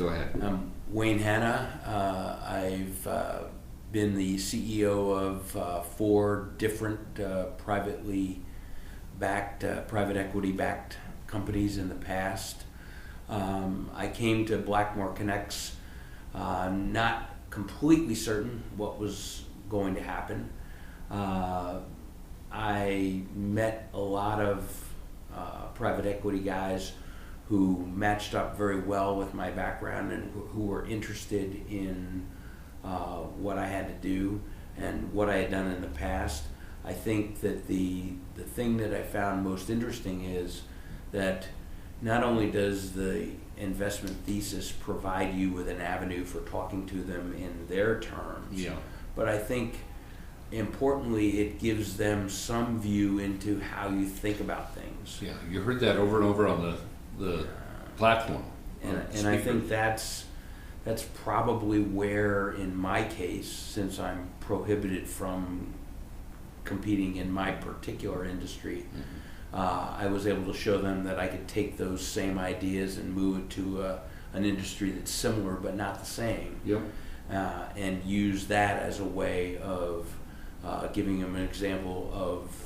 Go ahead. I'm Wayne Hanna. I've been the CEO of 4 different privately backed, private equity backed companies in the past. I came to Blackmore Connects not completely certain what was going to happen. I met a lot of private equity guys who matched up very well with my background and who were interested in what I had to do and what I had done in the past. I think that the thing that I found most interesting is that not only does the investment thesis provide you with an avenue for talking to them in their terms, but I think importantly it gives them some view into how you think about things. Yeah, you heard that over and over on the platform. And I think that's probably where, in my case, since I'm prohibited from competing in my particular industry, I was able to show them that I could take those same ideas and move it to an industry that's similar but not the same, and use that as a way of giving them an example of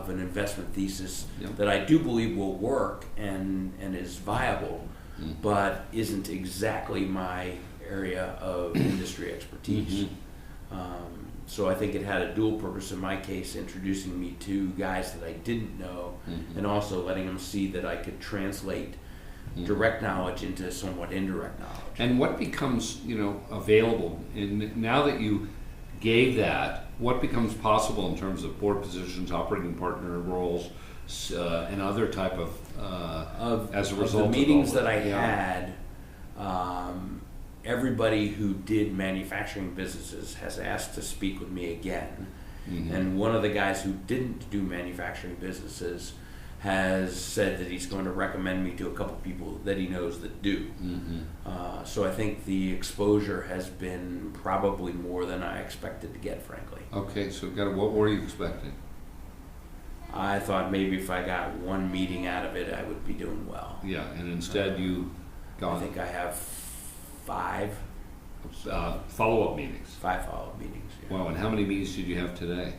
an investment thesis that I do believe will work and is viable, but isn't exactly my area of industry expertise. So I think it had a dual purpose in my case, introducing me to guys that I didn't know, and also letting them see that I could translate direct knowledge into somewhat indirect knowledge. And what becomes, available, and now that you gave that, what becomes possible in terms of board positions, operating partner roles, and other type of as a result of the meetings of all that I had, everybody who did manufacturing businesses has asked to speak with me again. And one of the guys who didn't do manufacturing businesses has said that he's going to recommend me to a couple people that he knows that do. So I think the exposure has been probably more than I expected to get, frankly. Okay, so what were you expecting? I thought maybe if I got one meeting out of it, I would be doing well. Yeah, and instead you got... I think I have 5 follow-up meetings. 5 follow-up meetings. Yeah. Wow, and how many meetings did you have today?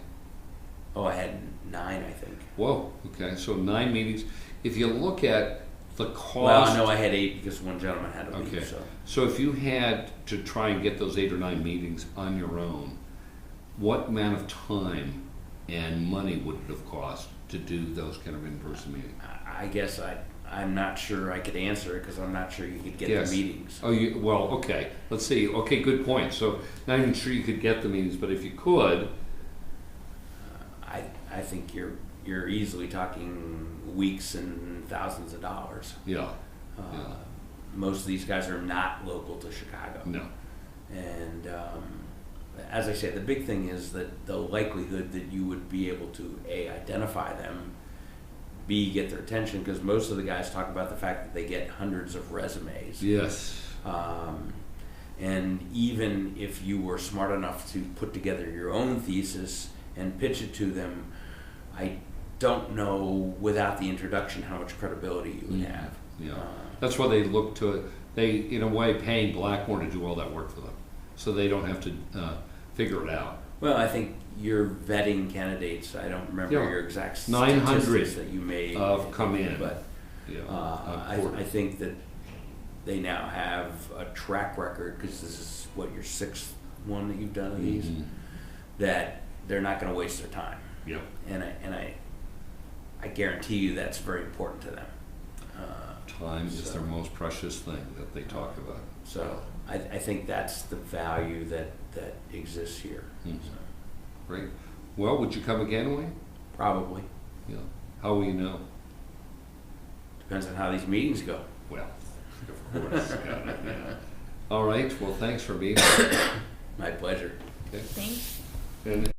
Oh, I had 9, I think. Whoa, okay, so 9 meetings. If you look at the cost... Well, no, I had 8 because one gentleman had to leave. Okay, so if you had to try and get those 8 or 9 meetings on your own, what amount of time and money would it have cost to do those kind of in-person meetings? I guess I'm not sure I could answer it because I'm not sure you could get the meetings. Oh, well, okay. Let's see. Okay, good point. So not even sure you could get the meetings, but if you could... I think you're easily talking weeks and thousands of dollars. Most of these guys are not local to Chicago. No. And as I say, the big thing is that the likelihood that you would be able to A, identify them, B, get their attention, because most of the guys talk about the fact that they get hundreds of resumes. Yes. And even if you were smart enough to put together your own thesis and pitch it to them, I don't know without the introduction how much credibility you would have. That's why they look to it. They, in a way, paying Blackmore to do all that work for them, so they don't have to figure it out. Well, I think you're vetting candidates. I don't remember your exact 900 statistics that you made have come in, but I think that they now have a track record, because this is what, your 6th one that you've done of these, that they're not going to waste their time. And I guarantee you that's very important to them. Time is their most precious thing that they talk about. So I think that's the value that exists here. So. Great. Well, would you come again, Wayne? Probably. Yeah. How will you know? Depends on how these meetings go. Well, of course. All right. Well, thanks for being here. My pleasure. Okay. Thanks. And